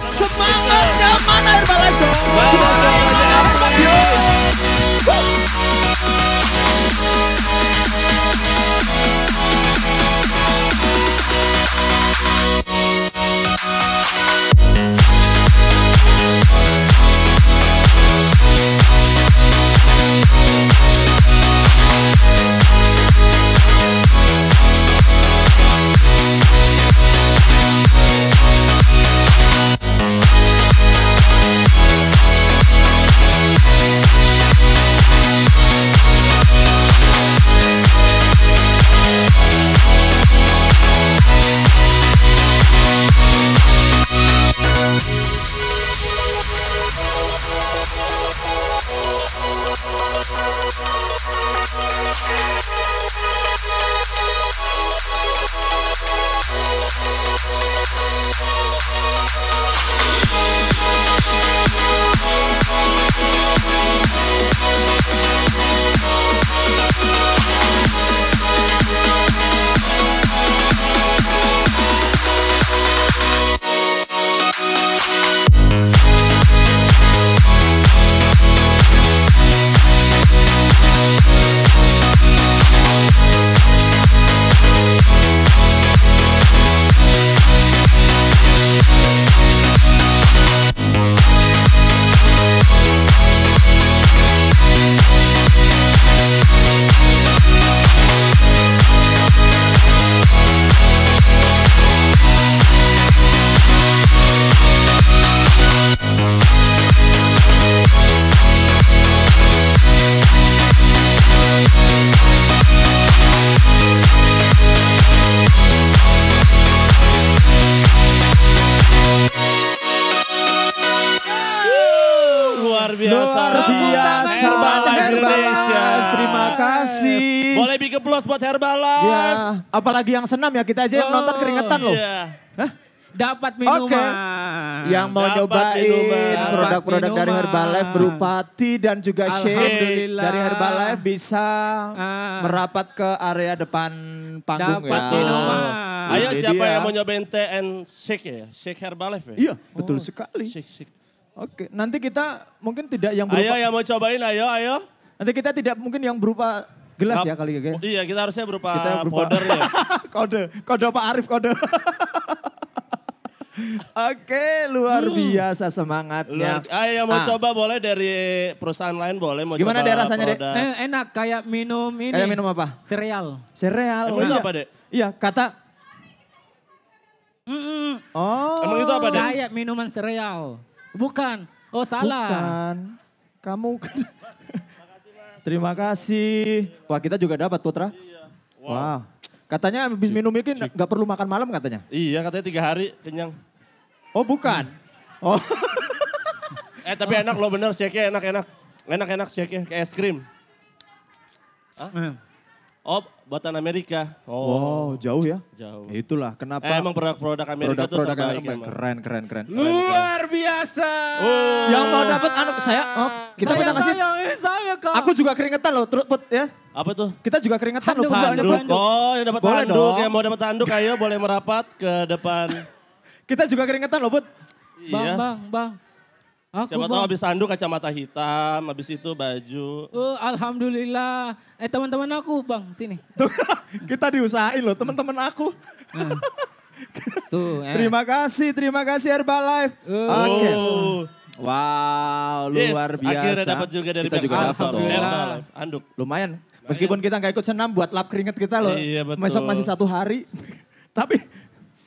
Semangatnya mana Herbalife dong? Luar biasa Herbalife Indonesia. Terima kasih. Boleh big applause buat Herbalife. Ya, apalagi yang senam ya, kita aja yang nonton keringetan loh. Iya. Hah? Dapat minuman. Oke. Yang mau Dapat nyobain minuman. produk-produk dari Minuman. Herbalife berupa tea dan juga shake Alhamdulillah. dari Herbalife bisa merapat ke area depan panggung Dapat ya. minuman. Ayo Ini siapa dia. yang mau nyobain teh and shake ya? Shake Herbalife ya? Iya, betul sekali. Shake. Oke, nanti kita mungkin tidak yang berupa, Ayo yang mau cobain, ayo. nanti kita tidak mungkin yang berupa gelas ya kali ya. Oh, iya, kita harusnya berupa, Kita berupa powder ya. kode Pak Arif kode. Oke, luar biasa semangatnya. Ayo yang mau coba boleh dari perusahaan lain boleh. Mau Gimana coba deh rasanya, Dek? produk. Enak kayak minum ini. Kayak minum apa? Sereal. Sereal. Emang itu iya. apa, Dek? Iya, kata. Oh. Emang itu apa, Dek? Kayak minuman sereal. Bukan. Oh salah. Bukan. Kamu. Terima kasih. Wah, kita juga dapat Putra. Iya. Wah. Katanya habis minum ini nggak perlu makan malam katanya. Iya, katanya 3 hari kenyang. Oh, bukan. Oh. Tapi enak loh bener, shake-nya enak. Enak shake-nya, kayak es krim. Oh, buatan Amerika. Wow, jauh ya. Jauh. Ya itulah kenapa. Emang produk-produk Amerika tuh terbaik emang. Keren. Luar biasa. Yang mau dapat saya, kita punya ngasih. Saya kak. Aku juga keringetan loh, Put ya. Apa tuh? Kita juga keringetan loh, Put, soalnya Handuk. Put. Oh, yang dapat Boleh handuk, dong. yang mau dapat handuk ayo boleh merapat ke depan. Kita juga keringetan loh, Put. Iya. Bang. Aku Siapa tahu bang. habis handuk kacamata hitam, habis itu baju. Alhamdulillah. Teman-teman aku bang, sini. Tuh, kita diusahain loh, teman-teman aku. Tuh. Terima kasih Herbalife. Oke. Oh. Wow, Yes, luar biasa. akhirnya dapat juga dari kita pihak juga dapat dong. Alhamdulillah. Herbalife, handuk. Lumayan. Meskipun kita nggak ikut senam buat lap keringet kita loh. Iya, betul. Besok masih 1 hari. Tapi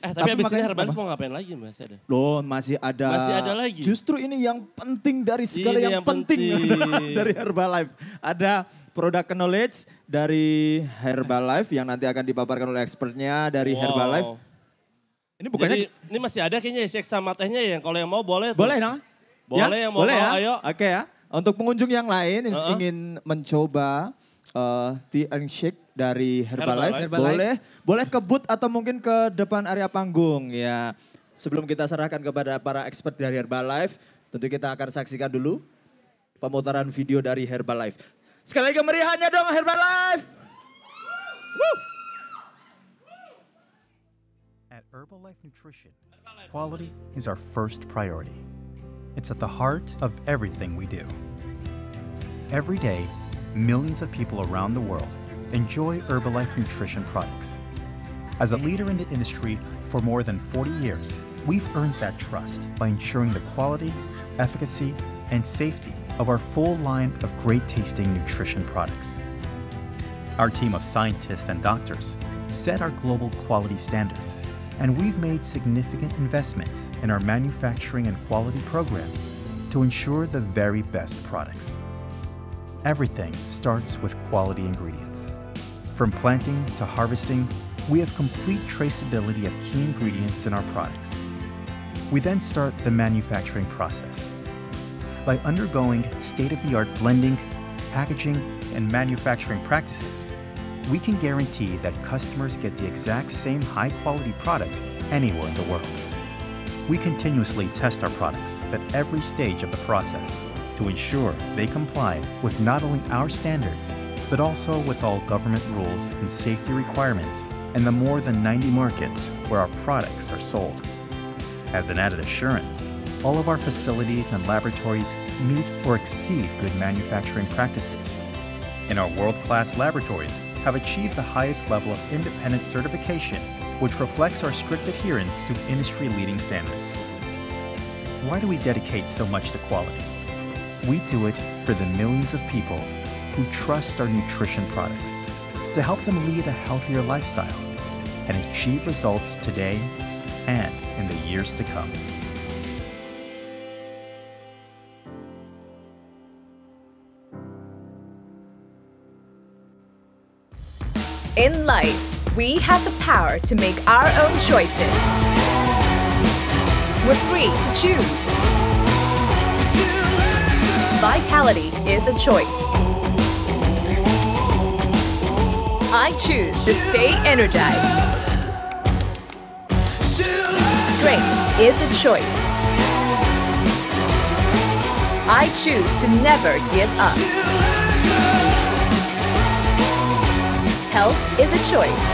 Tapi abis ini makanya Herbalife apa? mau ngapain lagi masih ada? loh masih ada. Masih ada lagi? Justru ini yang penting dari segala Ini yang yang penting penting. dari Herbalife. Ada product knowledge dari Herbalife yang nanti akan dipaparkan oleh expertnya dari Herbalife. Ini bukannya... Jadi, ini masih ada kayaknya shake sama tehnya ya. Kalau yang mau boleh. Boleh nah? Boleh ya? yang mau, boleh ya? ayo. Oke ya. Untuk pengunjung yang lain yang ingin mencoba tea and shake dari Herbalife. Boleh ke booth atau mungkin ke depan area panggung ya. Sebelum kita serahkan kepada para expert dari Herbalife, tentu kita akan saksikan dulu pemutaran video dari Herbalife. Sekali lagi kemeriahannya dong Herbalife. Woo! At Herbalife Nutrition, quality is our first priority. It's at the heart of everything we do. Every day, millions of people around the world enjoy Herbalife nutrition products. As a leader in the industry for more than 40 years, we've earned that trust by ensuring the quality, efficacy, and safety of our full line of great-tasting nutrition products. Our team of scientists and doctors set our global quality standards, and we've made significant investments in our manufacturing and quality programs to ensure the very best products. Everything starts with quality ingredients. From planting to harvesting, we have complete traceability of key ingredients in our products. We then start the manufacturing process. By undergoing state-of-the-art blending, packaging, and manufacturing practices, we can guarantee that customers get the exact same high-quality product anywhere in the world. We continuously test our products at every stage of the process to ensure they comply with not only our standards, but also with all government rules and safety requirements in the more than 90 markets where our products are sold. As an added assurance, all of our facilities and laboratories meet or exceed good manufacturing practices. And our world-class laboratories have achieved the highest level of independent certification, which reflects our strict adherence to industry-leading standards. Why do we dedicate so much to quality? We do it for the millions of people who trust our nutrition products to help them lead a healthier lifestyle and achieve results today and in the years to come. In life, we have the power to make our own choices. We're free to choose. Vitality is a choice. I choose to stay energized. Strength is a choice. I choose to never give up. Health is a choice.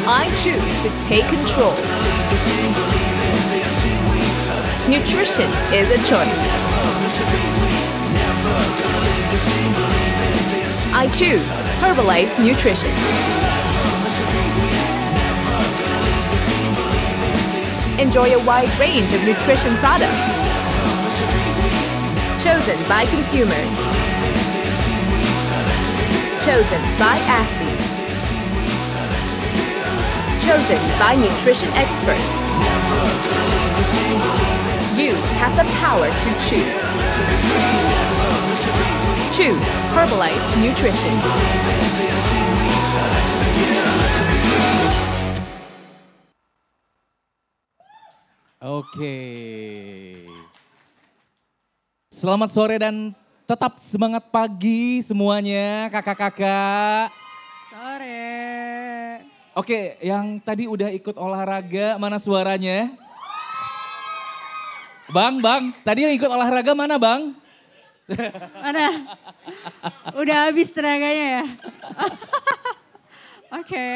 I choose to take control. Nutrition is a choice. I choose Herbalife Nutrition. Enjoy a wide range of nutrition products. Chosen by consumers. Chosen by athletes. Chosen by nutrition experts. You have the power to choose. Choose Herbalife Nutrition. Oke. Selamat sore dan tetap semangat pagi semuanya, kakak-kakak. Sore. Oke, yang tadi udah ikut olahraga, mana suaranya? Bang, tadi yang ikut olahraga mana bang? Mana? Udah habis tenaganya ya? Oke.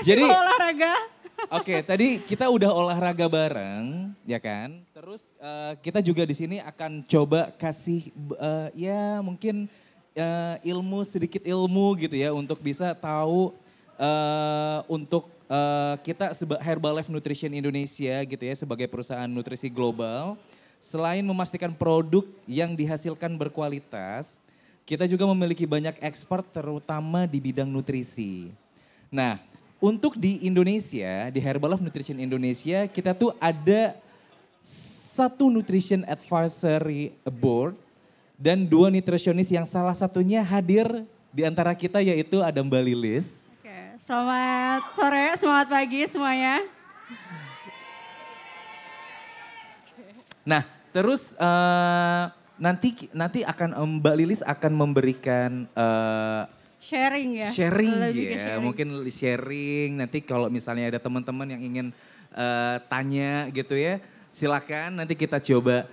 Jadi mau olahraga? Oke, tadi kita udah olahraga bareng, ya kan? Terus kita juga di sini akan coba kasih ya mungkin sedikit ilmu gitu ya untuk bisa tahu untuk kita Herbalife Nutrition Indonesia gitu ya sebagai perusahaan nutrisi global. Selain memastikan produk yang dihasilkan berkualitas, kita juga memiliki banyak ekspor terutama di bidang nutrisi. Nah, untuk di Indonesia, di Herbalife Nutrition Indonesia, kita tuh ada 1 Nutrition Advisory Board dan 2 nutritionist yang salah satunya hadir di antara kita yaitu ada Mbak Lilis. Oke, selamat sore, selamat pagi semuanya. Nah, terus nanti akan Mbak Lilis akan memberikan Sharing ya. sharing Lebih ke ya, sharing. mungkin sharing nanti kalau misalnya ada teman-teman yang ingin tanya gitu ya, silakan nanti kita coba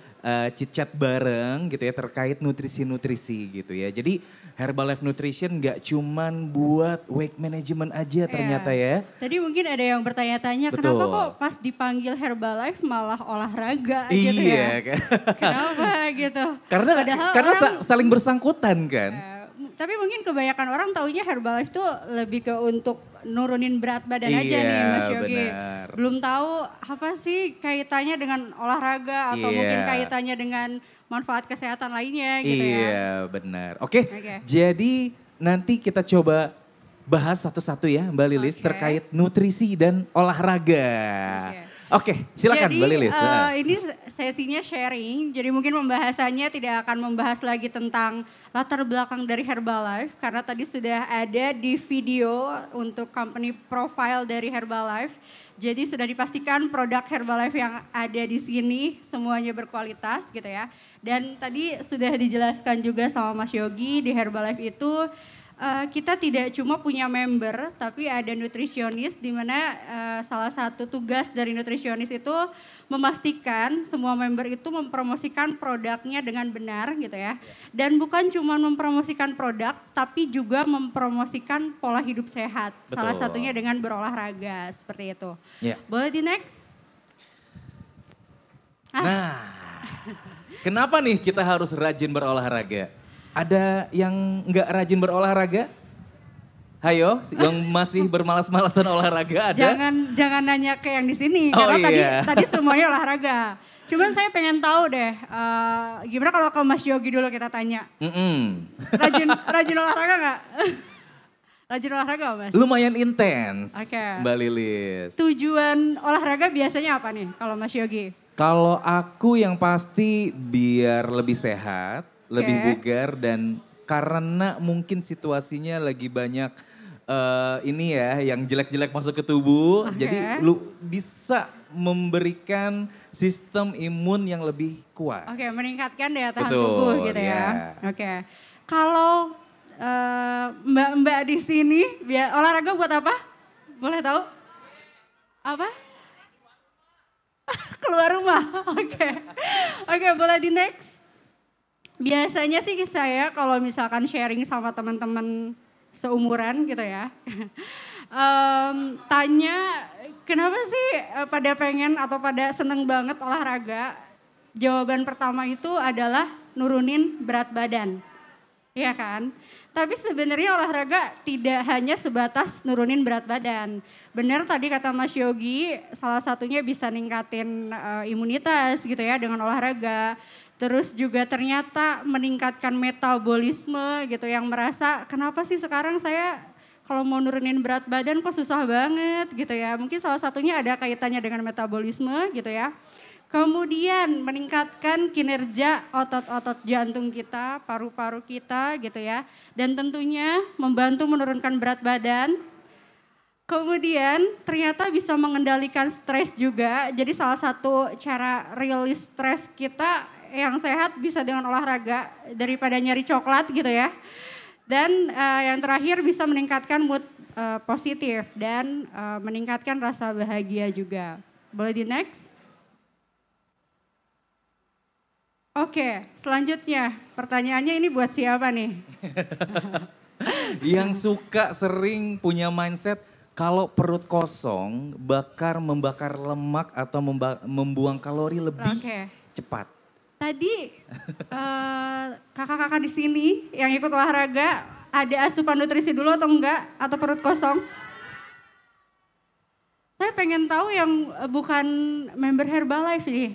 chit-chat bareng gitu ya terkait nutrisi-nutrisi gitu ya. Jadi Herbalife Nutrition nggak cuman buat weight management aja ternyata ya. Tadi mungkin ada yang bertanya-tanya Betul. kenapa kok pas dipanggil Herbalife malah olahraga gitu Iya ya. kan. Kenapa gitu. Karena Padahal karena orang- saling bersangkutan kan. Tapi mungkin kebanyakan orang taunya Herbalife tuh lebih ke untuk nurunin berat badan aja Iya, nih Mas Yogi. benar. Belum tahu apa sih kaitannya dengan olahraga atau Iya. mungkin kaitannya dengan manfaat kesehatan lainnya gitu ya. Iya benar. Oke, Oke. jadi nanti kita coba bahas satu-satu ya Mbak Lilis Oke. terkait nutrisi dan olahraga. Oke, silakan Jadi, Mbak Lilis. ini sesinya sharing, jadi mungkin pembahasannya tidak akan membahas lagi tentang latar belakang dari Herbalife, karena tadi sudah ada di video untuk company profile dari Herbalife. Jadi sudah dipastikan produk Herbalife yang ada di sini semuanya berkualitas gitu ya. Dan tadi sudah dijelaskan juga sama Mas Yogi di Herbalife itu kita tidak cuma punya member, tapi ada nutrisionis di mana salah satu tugas dari nutrisionis itu memastikan semua member itu mempromosikan produknya dengan benar gitu ya. Dan bukan cuma mempromosikan produk, tapi juga mempromosikan pola hidup sehat. Salah Betul. satunya dengan berolahraga seperti itu. Ya. Boleh di next? Nah, kenapa nih kita harus rajin berolahraga? Ada yang nggak rajin berolahraga? Hayo, yang masih bermalas-malasan olahraga ada? Jangan nanya ke yang di sini Oh, karena iya. tadi semuanya olahraga. Cuman saya pengen tahu deh, gimana kalau ke Mas Yogi dulu kita tanya. Rajin olahraga nggak? Rajin olahraga nggak, Mas? Lumayan intens, Oke. Mbak Lilis. Tujuan olahraga biasanya apa nih kalau Mas Yogi? Kalau aku yang pasti biar lebih sehat, lebih bugar dan karena mungkin situasinya lagi banyak ini ya yang jelek-jelek masuk ke tubuh. Oke. Jadi lu bisa memberikan sistem imun yang lebih kuat. Oke, meningkatkan daya tahan Betul, tubuh gitu ya. ya. Oke. Kalau Mbak-mbak di sini olahraga buat apa? Boleh tahu? Apa? Keluar rumah. Oke. Oke, boleh di next. Biasanya sih saya kalau misalkan sharing sama teman-teman seumuran gitu ya. Tanya kenapa sih pada pengen atau pada seneng banget olahraga. Jawaban pertama itu adalah nurunin berat badan. Iya kan? Tapi sebenarnya olahraga tidak hanya sebatas nurunin berat badan. Benar tadi kata Mas Yogi, salah satunya bisa ningkatin imunitas gitu ya dengan olahraga. Terus juga ternyata meningkatkan metabolisme gitu yang merasa kenapa sih sekarang saya kalau mau nurunin berat badan kok susah banget gitu ya. Mungkin salah satunya ada kaitannya dengan metabolisme gitu ya. Kemudian meningkatkan kinerja otot-otot jantung kita, paru-paru kita gitu ya. Dan tentunya membantu menurunkan berat badan. Kemudian ternyata bisa mengendalikan stres juga. Jadi salah satu cara rilis stres kita yang sehat bisa dengan olahraga daripada nyari coklat gitu ya. Dan yang terakhir bisa meningkatkan mood positif dan meningkatkan rasa bahagia juga. Boleh di next? Oke, selanjutnya pertanyaannya ini buat siapa nih? Yang suka sering punya mindset kalau perut kosong membakar lemak atau membuang kalori lebih cepat. Tadi kakak-kakak di sini yang ikut olahraga ada asupan nutrisi dulu atau enggak? Atau perut kosong? Saya pengen tahu yang bukan member Herbalife nih.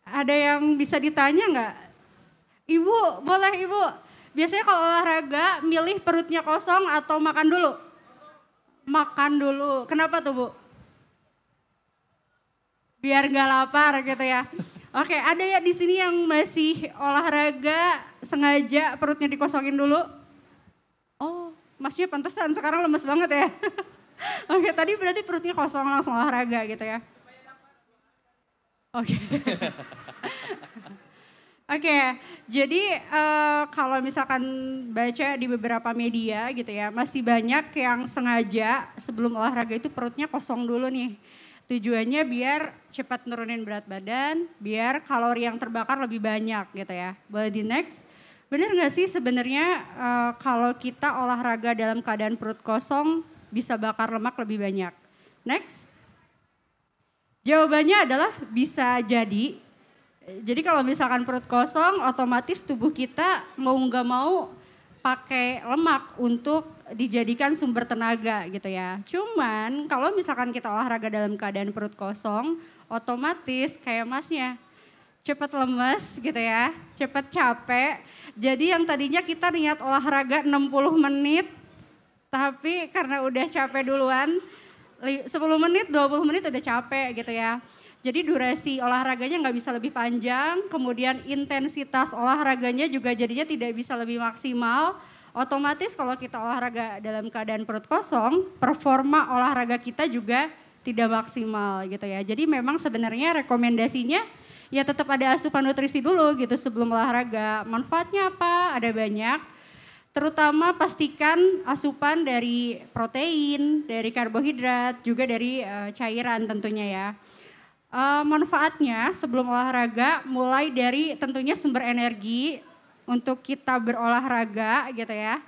Ada yang bisa ditanya enggak? Ibu, boleh Ibu. Biasanya kalau olahraga milih perutnya kosong atau makan dulu? Makan dulu. Kenapa tuh Bu? Biar gak lapar gitu ya. Oke, ada ya di sini yang masih olahraga sengaja perutnya dikosongin dulu? Oh, masnya pantesan sekarang lemes banget ya. Oke, tadi berarti perutnya kosong langsung olahraga gitu ya. Oke. Oke, jadi kalau misalkan baca di beberapa media gitu ya, masih banyak yang sengaja sebelum olahraga itu perutnya kosong dulu nih. Tujuannya biar cepat nurunin berat badan, biar kalori yang terbakar lebih banyak gitu ya. Boleh di next. Bener gak sih sebenarnya kalau kita olahraga dalam keadaan perut kosong bisa bakar lemak lebih banyak? Next. Jawabannya adalah bisa jadi. Jadi kalau misalkan perut kosong otomatis tubuh kita mau gak mau pakai lemak untuk dijadikan sumber tenaga gitu ya. Cuman kalau misalkan kita olahraga dalam keadaan perut kosong, otomatis kayak masnya cepat lemes gitu ya, cepat capek. Jadi yang tadinya kita niat olahraga 60 menit, tapi karena udah capek duluan, 10 menit, 20 menit udah capek gitu ya. Jadi durasi olahraganya nggak bisa lebih panjang, kemudian intensitas olahraganya juga jadinya tidak bisa lebih maksimal. Otomatis kalau kita olahraga dalam keadaan perut kosong, performa olahraga kita juga tidak maksimal gitu ya. Jadi memang sebenarnya rekomendasinya ya tetap ada asupan nutrisi dulu gitu sebelum olahraga. Manfaatnya apa? Ada banyak. Terutama pastikan asupan dari protein, dari karbohidrat, juga dari cairan tentunya ya. Manfaatnya sebelum olahraga mulai dari tentunya sumber energi untuk kita berolahraga gitu ya.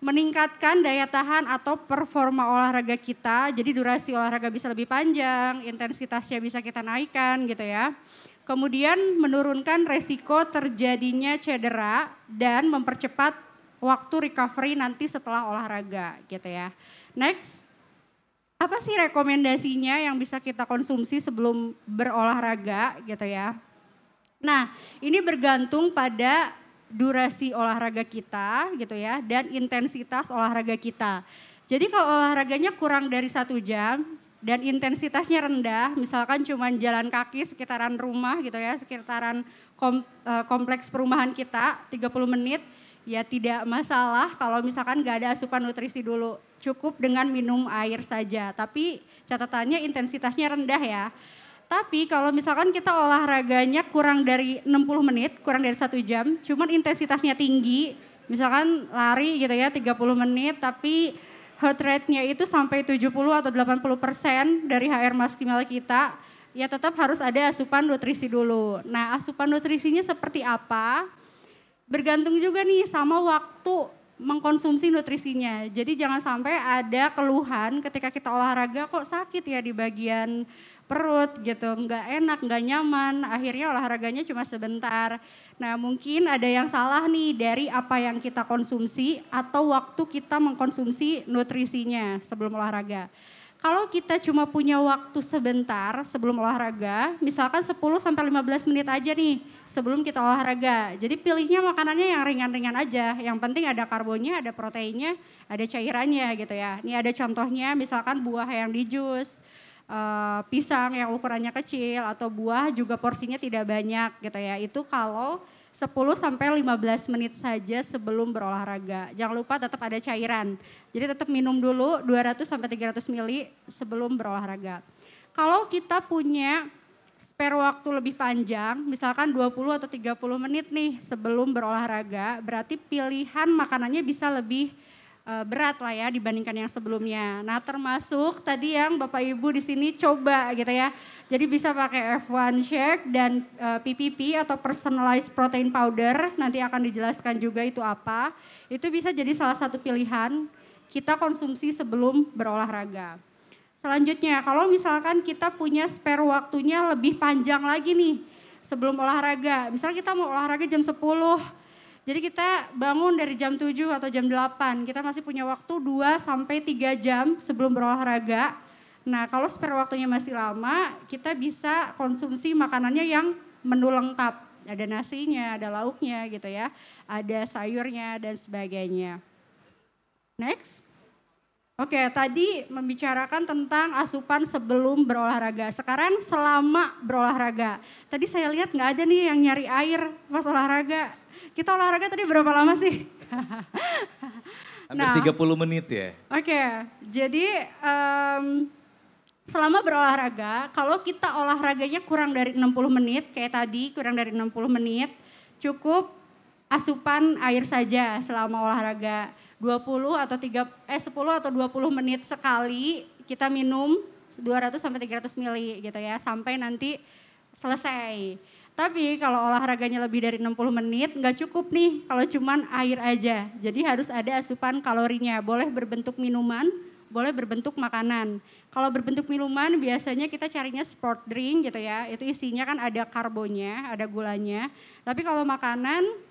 Meningkatkan daya tahan atau performa olahraga kita, jadi durasi olahraga bisa lebih panjang, intensitasnya bisa kita naikkan gitu ya. Kemudian menurunkan resiko terjadinya cedera dan mempercepat waktu recovery nanti setelah olahraga gitu ya. Next. Apa sih rekomendasinya yang bisa kita konsumsi sebelum berolahraga gitu ya. Nah ini bergantung pada durasi olahraga kita gitu ya dan intensitas olahraga kita. Jadi kalau olahraganya kurang dari 1 jam dan intensitasnya rendah, misalkan cuma jalan kaki sekitaran rumah gitu ya, sekitaran kompleks perumahan kita 30 menit, ya tidak masalah kalau misalkan gak ada asupan nutrisi dulu. Cukup dengan minum air saja, tapi catatannya intensitasnya rendah ya. Tapi kalau misalkan kita olahraganya kurang dari 60 menit, kurang dari 1 jam, cuman intensitasnya tinggi, misalkan lari gitu ya 30 menit, tapi heart rate-nya itu sampai 70 atau 80% dari HR maksimal kita, ya tetap harus ada asupan nutrisi dulu. Nah asupan nutrisinya seperti apa? Bergantung juga nih sama waktu mengkonsumsi nutrisinya. Jadi jangan sampai ada keluhan ketika kita olahraga kok sakit ya di bagian perut gitu, nggak enak, nggak nyaman, akhirnya olahraganya cuma sebentar. Nah mungkin ada yang salah nih dari apa yang kita konsumsi atau waktu kita mengkonsumsi nutrisinya sebelum olahraga. Kalau kita cuma punya waktu sebentar sebelum olahraga, misalkan 10-15 menit aja nih sebelum kita olahraga. Jadi pilihnya makanannya yang ringan-ringan aja, yang penting ada karbonnya, ada proteinnya, ada cairannya gitu ya. Ini ada contohnya misalkan buah yang di jus, pisang yang ukurannya kecil atau buah juga porsinya tidak banyak gitu ya. Itu kalau 10-15 menit saja sebelum berolahraga. Jangan lupa tetap ada cairan. Jadi tetap minum dulu 200-300 ml sebelum berolahraga. Kalau kita punya spare waktu lebih panjang, misalkan 20 atau 30 menit nih sebelum berolahraga, berarti pilihan makanannya bisa lebih berat lah ya dibandingkan yang sebelumnya. Nah termasuk tadi yang Bapak Ibu di sini coba gitu ya. Jadi bisa pakai F1 shake dan PPP atau personalized protein powder. Nanti akan dijelaskan juga itu apa. Itu bisa jadi salah satu pilihan kita konsumsi sebelum berolahraga. Selanjutnya kalau misalkan kita punya spare waktunya lebih panjang lagi nih sebelum olahraga. Misalnya kita mau olahraga jam 10. Jadi kita bangun dari jam 7 atau jam 8, kita masih punya waktu 2-3 jam sebelum berolahraga. Nah kalau spare waktunya masih lama, kita bisa konsumsi makanannya yang menu lengkap. Ada nasinya, ada lauknya gitu ya, ada sayurnya dan sebagainya. Next. Oke, tadi membicarakan tentang asupan sebelum berolahraga. Sekarang selama berolahraga. Tadi saya lihat nggak ada nih yang nyari air pas olahraga. Kita olahraga tadi berapa lama sih? Hampir 30 menit ya. Oke, jadi selama berolahraga, kalau kita olahraganya kurang dari 60 menit, kayak tadi kurang dari 60 menit, cukup asupan air saja selama olahraga. 10 atau 20 menit sekali kita minum 200 sampai 300 ml gitu ya, sampai nanti selesai. Tapi kalau olahraganya lebih dari 60 menit nggak cukup nih kalau cuman air aja. Jadi harus ada asupan kalorinya, boleh berbentuk minuman, boleh berbentuk makanan. Kalau berbentuk minuman biasanya kita carinya sport drink gitu ya, itu isinya kan ada karbonnya, ada gulanya. Tapi kalau makanan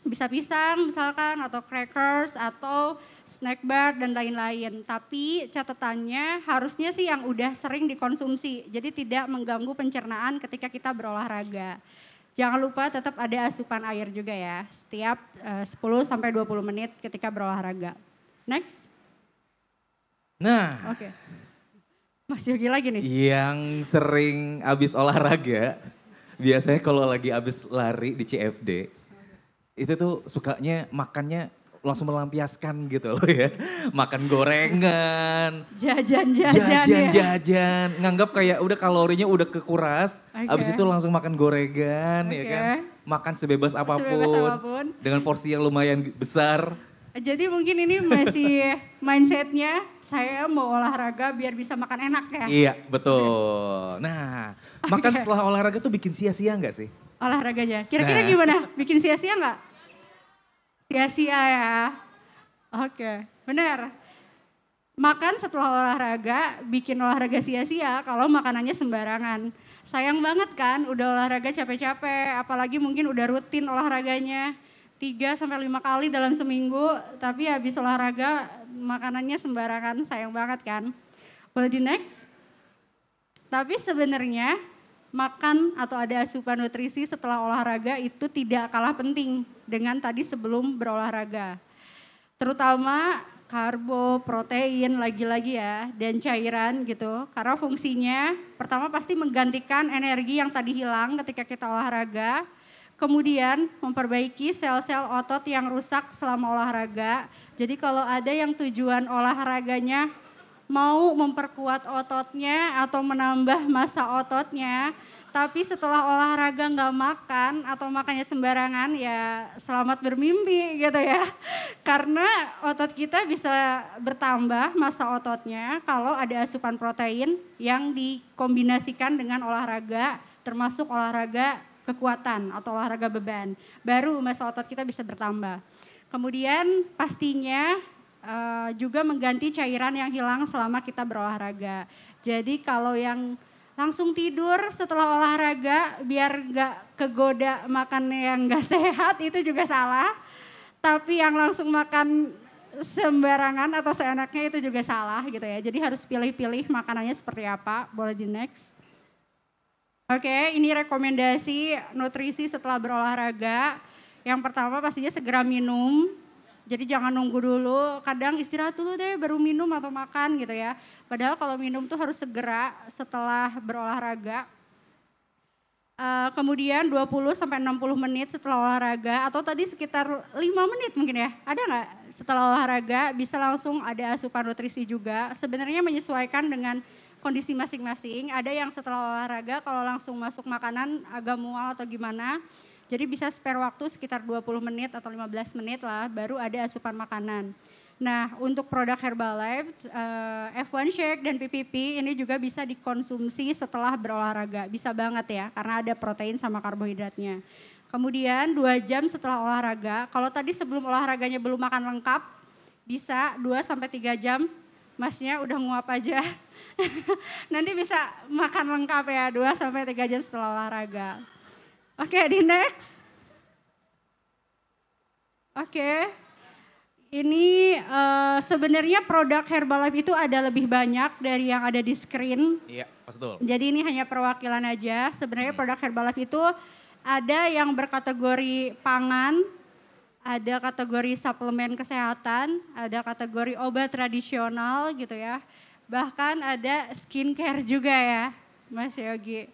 bisa pisang misalkan atau crackers atau snack bar dan lain-lain. Tapi catatannya harusnya sih yang udah sering dikonsumsi. Jadi tidak mengganggu pencernaan ketika kita berolahraga. Jangan lupa tetap ada asupan air juga ya. Setiap 10 sampai 20 menit ketika berolahraga. Next. Nah. Oke. Mas Yogi lagi nih. Yang sering abis olahraga, biasanya kalau lagi abis lari di CFD, itu tuh sukanya makannya langsung melampiaskan gitu loh ya. Makan gorengan. Jajan. Nganggap kayak udah kalorinya udah kekuras. Abis itu langsung makan gorengan ya kan. Makan sebebas apapun. Dengan porsi yang lumayan besar. Jadi mungkin ini masih mindsetnya saya mau olahraga biar bisa makan enak ya. Iya betul. Nah makan setelah olahraga tuh bikin sia-sia gak sih? Olahraganya. Kira-kira gimana? Bikin sia-sia gak? Sia-sia ya. Oke, benar. Makan setelah olahraga bikin olahraga sia-sia kalau makanannya sembarangan. Sayang banget kan udah olahraga capek-capek, apalagi mungkin udah rutin olahraganya 3-5 kali dalam seminggu, tapi habis olahraga makanannya sembarangan, sayang banget kan. Boleh di next? Tapi sebenarnya makan atau ada asupan nutrisi setelah olahraga itu tidak kalah penting dengan tadi sebelum berolahraga. Terutama karbo, protein lagi-lagi ya, dan cairan gitu. Karena fungsinya pertama pasti menggantikan energi yang tadi hilang ketika kita olahraga. Kemudian memperbaiki sel-sel otot yang rusak selama olahraga. Jadi kalau ada yang tujuan olahraganya mau memperkuat ototnya atau menambah massa ototnya, tapi setelah olahraga nggak makan atau makannya sembarangan, ya selamat bermimpi gitu ya. Karena otot kita bisa bertambah massa ototnya kalau ada asupan protein yang dikombinasikan dengan olahraga, termasuk olahraga kekuatan atau olahraga beban. Baru massa otot kita bisa bertambah. Kemudian pastinya juga mengganti cairan yang hilang selama kita berolahraga. Jadi kalau yang langsung tidur setelah olahraga biar gak kegoda makan yang gak sehat itu juga salah. Tapi yang langsung makan sembarangan atau seenaknya itu juga salah gitu ya. Jadi harus pilih-pilih makanannya seperti apa. Boleh di next. Oke, ini rekomendasi nutrisi setelah berolahraga. Yang pertama pastinya segera minum. Jadi jangan nunggu dulu, kadang istirahat dulu deh baru minum atau makan gitu ya. Padahal kalau minum tuh harus segera setelah berolahraga. Kemudian 20-60 menit setelah olahraga atau tadi sekitar 5 menit mungkin ya. Ada nggak setelah olahraga bisa langsung ada asupan nutrisi juga. Sebenarnya menyesuaikan dengan kondisi masing-masing. Ada yang setelah olahraga kalau langsung masuk makanan agak mual atau gimana. Jadi bisa spare waktu sekitar 20 menit atau 15 menit lah baru ada asupan makanan. Nah untuk produk Herbalife, F1 Shake dan PPP ini juga bisa dikonsumsi setelah berolahraga. Bisa banget ya karena ada protein sama karbohidratnya. Kemudian 2 jam setelah olahraga, kalau tadi sebelum olahraganya belum makan lengkap, bisa 2-3 jam masnya udah nguap aja. Nanti bisa makan lengkap ya 2-3 jam setelah olahraga. Oke, di next. Oke. Ini sebenarnya produk Herbalife itu ada lebih banyak dari yang ada di screen. Iya, betul. Jadi ini hanya perwakilan aja. Sebenarnya produk Herbalife itu ada yang berkategori pangan, ada kategori suplemen kesehatan, ada kategori obat tradisional gitu ya. Bahkan ada skincare juga ya, Mas Yogi.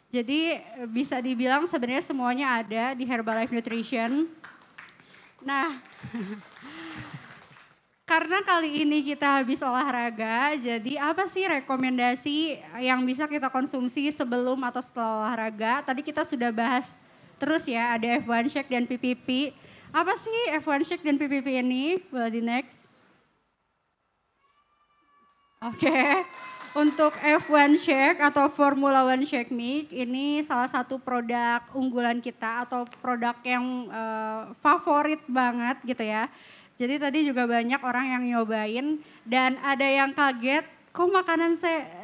Jadi bisa dibilang sebenarnya semuanya ada di Herbalife Nutrition. Nah, karena kali ini kita habis olahraga, jadi apa sih rekomendasi yang bisa kita konsumsi sebelum atau setelah olahraga? Tadi kita sudah bahas terus ya, ada F1 Shake dan PPP. Apa sih F1 Shake dan PPP ini? Boleh di next. Oke, untuk F1 Shake atau Formula One Shake Mix ini salah satu produk unggulan kita atau produk yang favorit banget gitu ya. Jadi tadi juga banyak orang yang nyobain dan ada yang kaget, kok makanan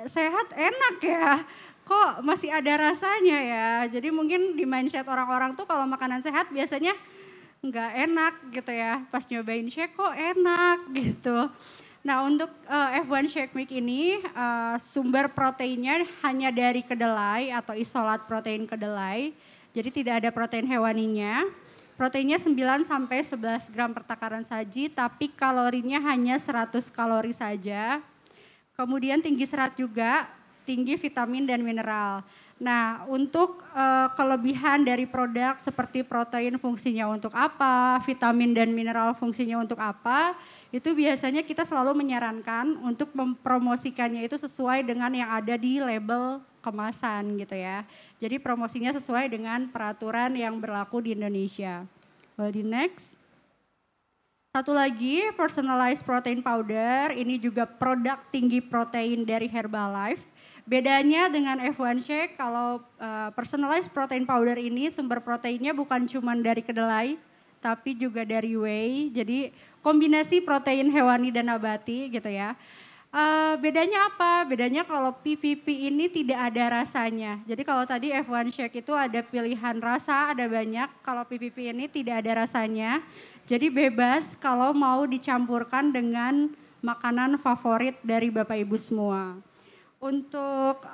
sehat enak ya? Kok masih ada rasanya ya? Jadi mungkin di mindset orang-orang tuh kalau makanan sehat biasanya nggak enak gitu ya. Pas nyobain shake kok enak gitu. Nah untuk F1 Shake Mix ini sumber proteinnya hanya dari kedelai atau isolat protein kedelai. Jadi tidak ada protein hewaninya. Proteinnya 9 sampai 11 gram per takaran saji tapi kalorinya hanya 100 kalori saja. Kemudian tinggi serat juga, tinggi vitamin dan mineral. Nah untuk kelebihan dari produk seperti protein fungsinya untuk apa, vitamin dan mineral fungsinya untuk apa, itu biasanya kita selalu menyarankan untuk mempromosikannya itu sesuai dengan yang ada di label kemasan gitu ya. Jadi promosinya sesuai dengan peraturan yang berlaku di Indonesia. Boleh di next. Satu lagi personalized protein powder, ini juga produk tinggi protein dari Herbalife. Bedanya dengan F1 Shake, kalau personalized protein powder ini sumber proteinnya bukan cuma dari kedelai, tapi juga dari whey. Jadi kombinasi protein hewani dan nabati gitu ya. Bedanya apa? Bedanya kalau PPP ini tidak ada rasanya. Jadi kalau tadi F1 Shake itu ada pilihan rasa, ada banyak. Kalau PPP ini tidak ada rasanya. Jadi bebas kalau mau dicampurkan dengan makanan favorit dari Bapak Ibu semua. Untuk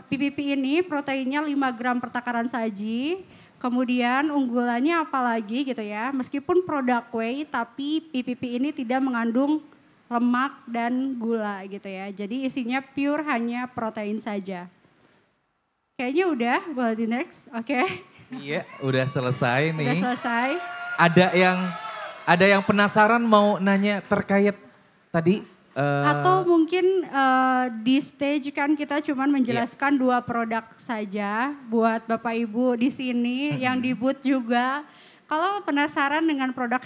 PPP ini proteinnya 5 gram per takaran saji. Kemudian unggulannya apalagi gitu ya, meskipun produk whey tapi PPP ini tidak mengandung lemak dan gula gitu ya. Jadi isinya pure hanya protein saja. Kayaknya udah, boleh di next, oke. Iya, udah selesai nih. Udah selesai. Ada yang penasaran mau nanya terkait tadi? Atau mungkin di stage kan kita cuma menjelaskan dua produk saja buat Bapak Ibu di sini yang di booth juga. Kalau penasaran dengan produk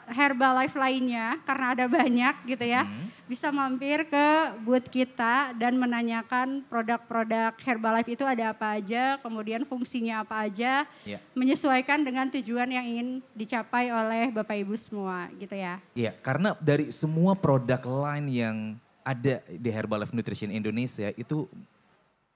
Herbalife lainnya karena ada banyak gitu ya, bisa mampir ke booth kita dan menanyakan produk-produk Herbalife itu ada apa aja, kemudian fungsinya apa aja, menyesuaikan dengan tujuan yang ingin dicapai oleh Bapak Ibu semua gitu ya. Iya, karena dari semua produk line yang ada di Herbalife Nutrition Indonesia itu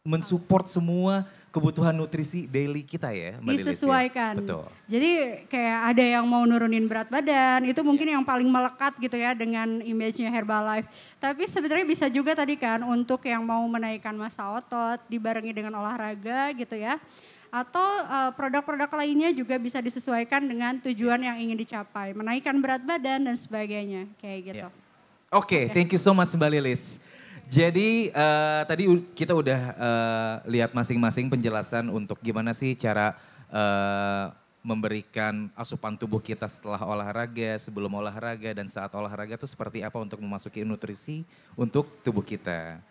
mensupport semua kebutuhan nutrisi daily kita ya Mbak Lilis. Disesuaikan. Ya? Betul. Jadi kayak ada yang mau nurunin berat badan, itu mungkin yang paling melekat gitu ya dengan image-nya Herbalife. Tapi sebenarnya bisa juga tadi kan untuk yang mau menaikkan massa otot dibarengi dengan olahraga gitu ya. Atau produk-produk lainnya juga bisa disesuaikan dengan tujuan yang ingin dicapai. Menaikkan berat badan dan sebagainya kayak gitu. Oke, thank you so much Mbak Lilis. Jadi tadi kita udah lihat masing-masing penjelasan untuk gimana sih cara memberikan asupan tubuh kita setelah olahraga, sebelum olahraga dan saat olahraga itu seperti apa untuk memasuki nutrisi untuk tubuh kita.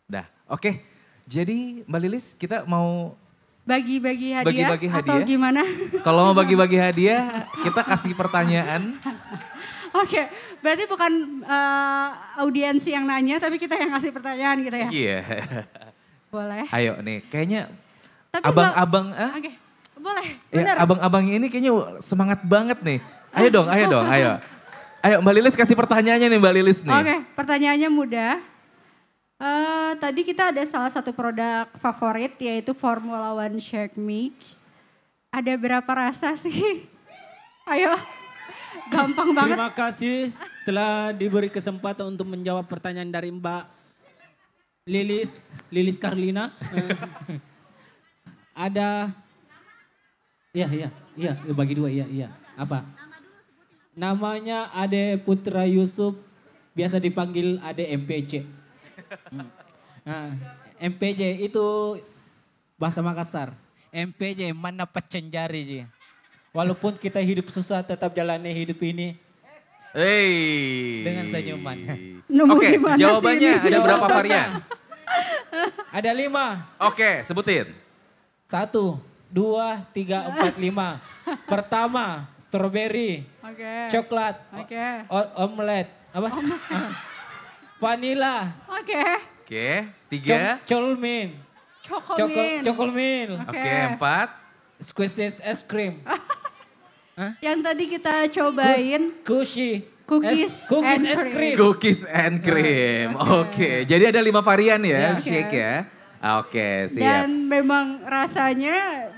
Dah, oke. Jadi Mbak Lilis kita mau bagi-bagi hadiah, bagi-bagi atau hadiah? gimana? Kalau mau bagi-bagi hadiah kita kasih pertanyaan. Oke, berarti bukan audiensi yang nanya, tapi kita yang ngasih pertanyaan gitu ya? Iya. Boleh. Ayo nih, kayaknya Tapi abang-abang, Oke, boleh, ya, benar. abang-abang ini kayaknya semangat banget nih. Ayo dong, ayo. Ayo Mbak Lilis kasih pertanyaannya nih Mbak Lilis nih. Oke, pertanyaannya mudah. Tadi kita ada salah satu produk favorit yaitu Formula One Shake Mix. Ada berapa rasa sih? Ayo. Gampang banget. Terima kasih telah diberi kesempatan untuk menjawab pertanyaan dari Mbak Lilis Karlina. Ada, iya, bagi dua, iya. Apa? Namanya Ade Putra Yusuf, biasa dipanggil Ade MPJ. Nah, MPJ itu bahasa Makassar. MPJ mana pecen jari Ji. Walaupun kita hidup susah tetap jalani hidup ini dengan senyuman. Oke, jawabannya ada berapa varian? Ada 5. Oke, sebutin. 1, 2, 3, 4, 5. Pertama, strawberry, coklat, omelet, apa? Vanilla. Oke, 3. Chocolmilk. Chocolmilk. Oke, 4. Squeezes es krim. Yang tadi kita cobain. Cookies es krim. Cookies and cream. Oke, jadi ada 5 varian ya, Oke. shake ya. Oke, siap. Dan memang rasanya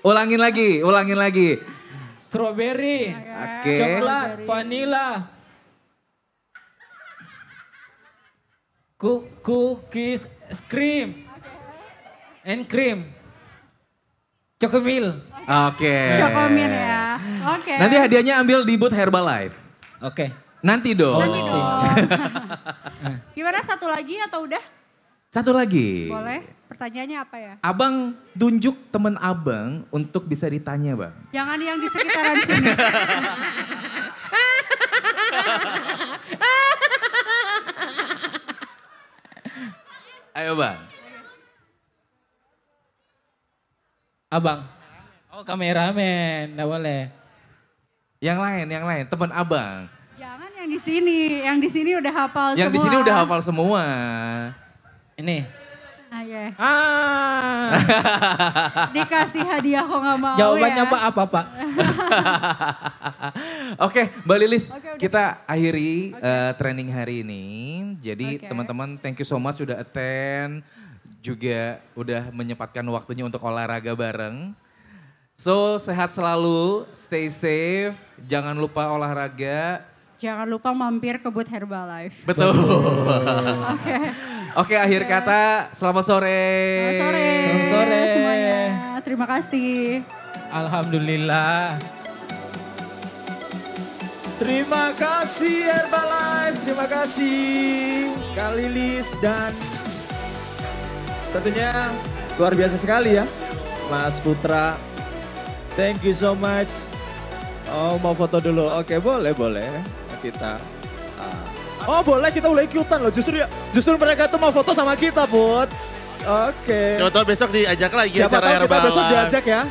Ulangin lagi. Strawberry, Oke. coklat, vanilla. Cookies, es krim, and cream. Chocolmilk. Oke. Chocolmilk ya. Oke. Nanti hadiahnya ambil di booth Herbalife. Oke. Nanti dong. Nanti dong. Gimana, satu lagi atau udah? Satu lagi. Boleh. Pertanyaannya apa ya? Abang tunjuk temen abang untuk bisa ditanya bang. Jangan yang di sekitaran sini. Ayo bang. Abang. Oh kameramen, nggak boleh. Yang lain, temen abang. Jangan yang di sini. Yang di sini udah hafal semua. Yang di sini udah hafal semua. Ini. Oke. Ah. Dikasih hadiah kok nggak mau Jawabannya ya. apa Pak? Oke, Mbak Lilis, Oke, udah. kita akhiri training hari ini. Jadi Oke. teman-teman thank you so much sudah attend. Juga udah menyempatkan waktunya untuk olahraga bareng. So, sehat selalu, stay safe, jangan lupa olahraga. Jangan lupa mampir ke booth Herbalife. Betul. Oke. Oke, akhir kata, selamat sore. Selamat sore. Selamat sore. Semuanya. Terima kasih. Alhamdulillah. Terima kasih Herbalife, terima kasih Kak Lilis dan tentunya luar biasa sekali ya Mas Putra. Thank you so much. Oh mau foto dulu, oke boleh kita. Oh boleh kita boleh ikutan loh, justru mereka tuh mau foto sama kita Put. Oke. Siapa tahu besok diajak lagi Siapa acara tahu kita besok Herbalife. diajak ya.